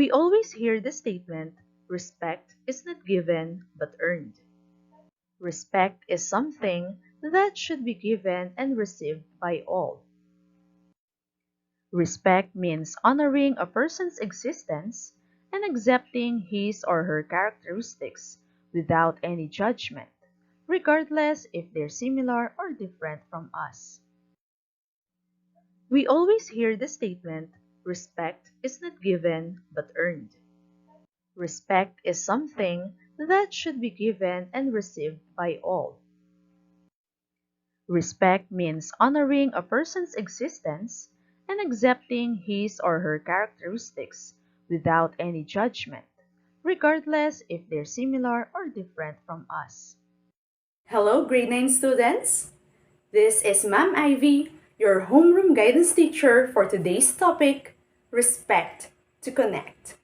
We always hear the statement, respect is not given but earned. Respect is something that should be given and received by all. Respect means honoring a person's existence and accepting his or her characteristics without any judgment, regardless if they're similar or different from us. We always hear the statement, respect is not given but earned. Respect is something that should be given and received by all. Respect means honoring a person's existence and accepting his or her characteristics without any judgment, regardless if they're similar or different from us. Hello, grade 9 students. This is Ma'am Ivy, your homeroom guidance teacher for today's topic, Respect to Connect.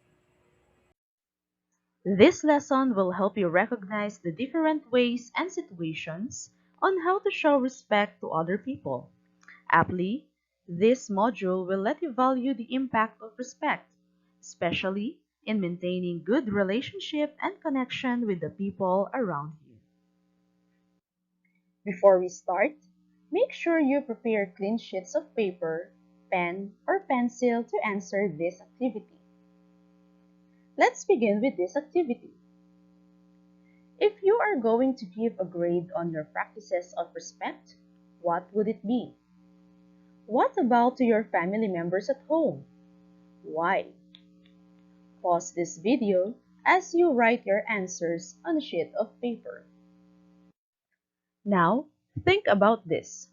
This lesson will help you recognize the different ways and situations on how to show respect to other people. Aptly, this module will let you value the impact of respect, especially in maintaining good relationship and connection with the people around you. Before we start, make sure you prepare clean sheets of paper, pen, or pencil to answer this activity. Let's begin with this activity. If you are going to give a grade on your practices of respect, what would it be? What about to your family members at home? Why? Pause this video as you write your answers on a sheet of paper. Now, think about this.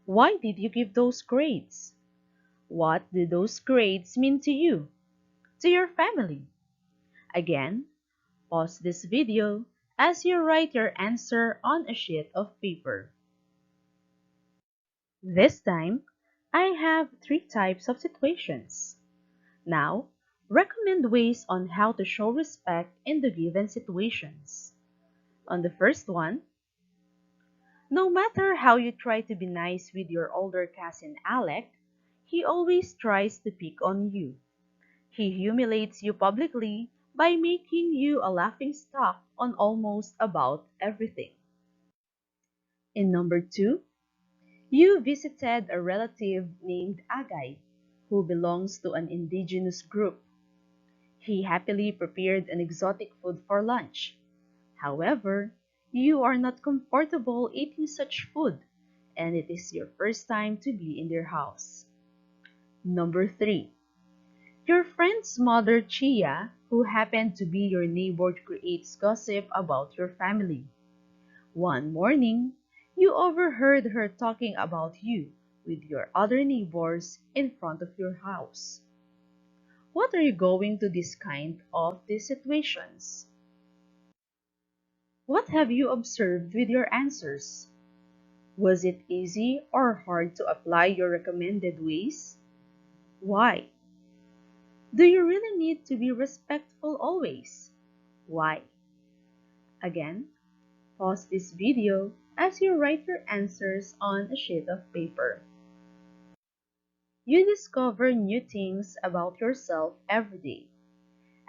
Why did you give those grades? What do those grades mean to you, to your family? Again, pause this video as you write your answer on a sheet of paper. This time, I have 3 types of situations. Now, recommend ways on how to show respect in the given situations. On the first one, no matter how you try to be nice with your older cousin Alec, he always tries to pick on you. He humiliates you publicly by making you a laughingstock on almost about everything. In number 2, you visited a relative named Agay, who belongs to an indigenous group. He happily prepared an exotic food for lunch. However, you are not comfortable eating such food, and it is your first time to be in their house. Number 3. Your friend's mother Chia, who happened to be your neighbor, creates gossip about your family. One morning, you overheard her talking about you with your other neighbors in front of your house. What are you going to this kind of these situations? What have you observed with your answers? Was it easy or hard to apply your recommended ways? Why? Do you really need to be respectful always? Why? Again, pause this video as you write your answers on a sheet of paper. You discover new things about yourself every day.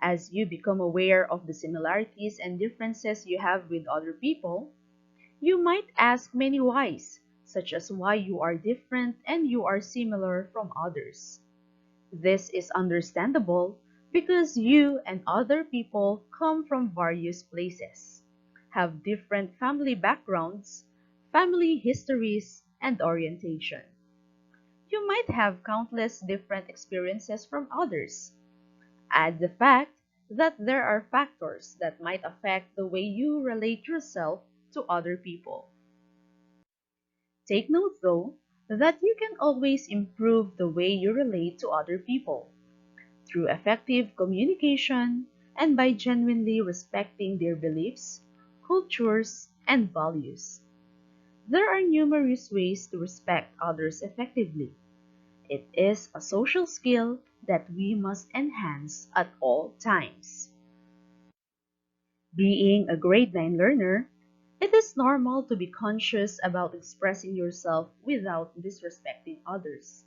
As you become aware of the similarities and differences you have with other people, you might ask many whys, such as why you are different and you are similar from others. This is understandable because you and other people come from various places, have different family backgrounds, family histories, and orientation. You might have countless different experiences from others. Add the fact that there are factors that might affect the way you relate yourself to other people. Take note, though, that you can always improve the way you relate to other people through effective communication and by genuinely respecting their beliefs, cultures, and values. There are numerous ways to respect others effectively. It is a social skill that we must enhance at all times. Being a grade 9 learner, it is normal to be conscious about expressing yourself without disrespecting others.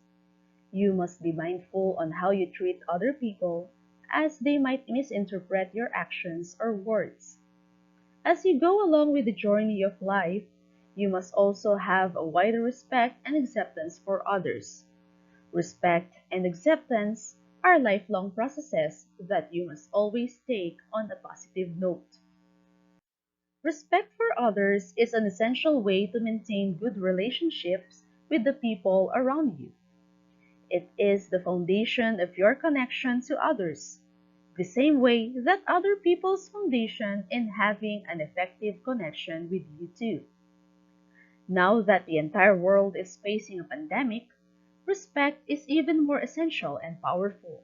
You must be mindful on how you treat other people as they might misinterpret your actions or words. As you go along with the journey of life, you must also have a wider respect and acceptance for others. Respect and acceptance are lifelong processes that you must always take on a positive note. Respect for others is an essential way to maintain good relationships with the people around you. It is the foundation of your connection to others, the same way that other people's foundation in having an effective connection with you too. Now that the entire world is facing a pandemic, respect is even more essential and powerful.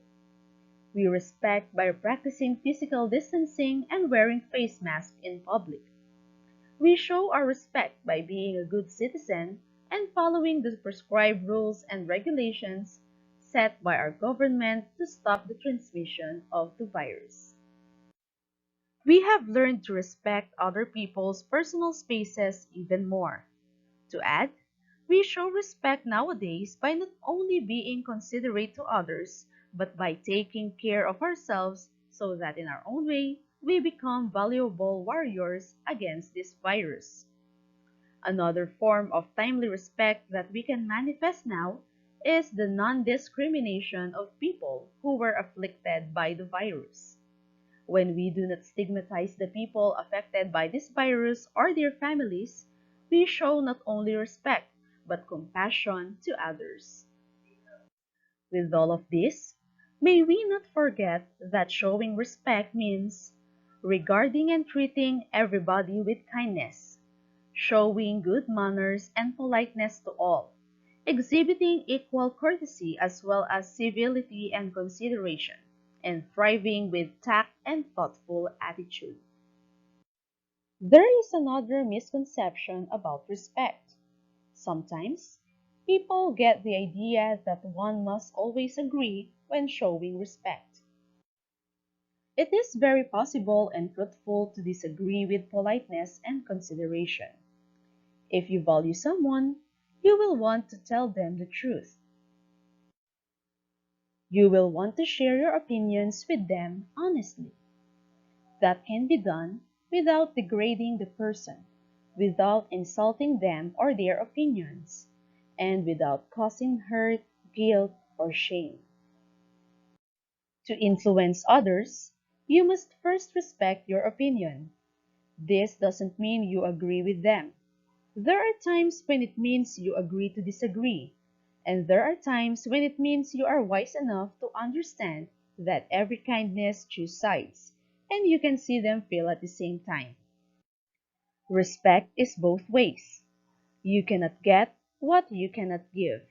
We respect by practicing physical distancing and wearing face masks in public. We show our respect by being a good citizen and following the prescribed rules and regulations set by our government to stop the transmission of the virus. We have learned to respect other people's personal spaces even more. To add, we show respect nowadays by not only being considerate to others, but by taking care of ourselves so that in our own way, we become valuable warriors against this virus. Another form of timely respect that we can manifest now is the non-discrimination of people who were afflicted by the virus. When we do not stigmatize the people affected by this virus or their families, we show not only respect but compassion to others. With all of this, may we not forget that showing respect means regarding and treating everybody with kindness, showing good manners and politeness to all, exhibiting equal courtesy as well as civility and consideration, and thriving with tact and thoughtful attitude. There is another misconception about respect. Sometimes, people get the idea that one must always agree when showing respect. It is very possible and fruitful to disagree with politeness and consideration. If you value someone, you will want to tell them the truth. You will want to share your opinions with them honestly. That can be done without degrading the person, without insulting them or their opinions, and without causing hurt, guilt, or shame. To influence others, you must first respect your opinion. This doesn't mean you agree with them. There are times when it means you agree to disagree, and there are times when it means you are wise enough to understand that every kindness chooses sides, and you can see them feel at the same time. Respect is both ways. You cannot get what you cannot give.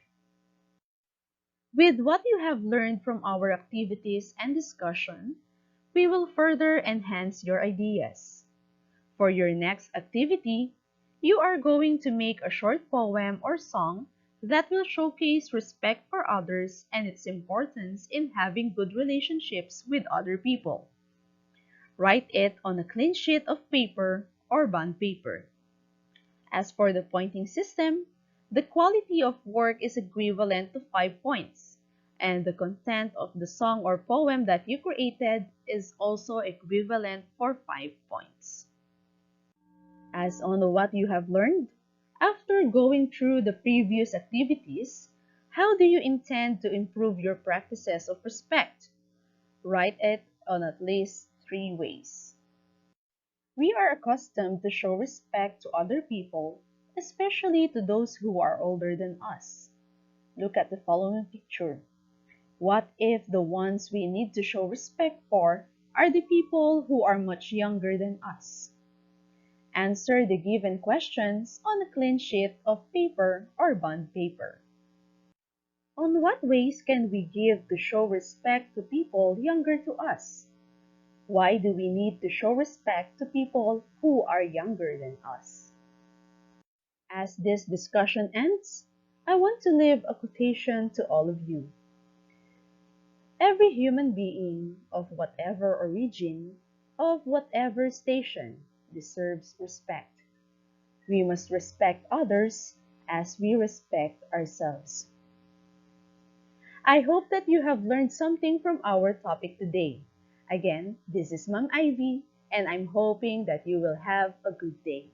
With what you have learned from our activities and discussion, we will further enhance your ideas. For your next activity, you are going to make a short poem or song that will showcase respect for others and its importance in having good relationships with other people. Write it on a clean sheet of paper or bond paper. As for the pointing system, the quality of work is equivalent to 5 points, and the content of the song or poem that you created is also equivalent for 5 points. As on what you have learned, after going through the previous activities, how do you intend to improve your practices of respect? Write it on at least 3 ways. We are accustomed to show respect to other people, especially to those who are older than us. Look at the following picture. What if the ones we need to show respect for are the people who are much younger than us? Answer the given questions on a clean sheet of paper or bond paper. On what ways can we give to show respect to people younger to us? Why do we need to show respect to people who are younger than us? As this discussion ends, I want to leave a quotation to all of you. Every human being, of whatever origin, of whatever station, deserves respect. We must respect others as we respect ourselves. I hope that you have learned something from our topic today. Again, this is Ma'am Ivy, and I'm hoping that you will have a good day.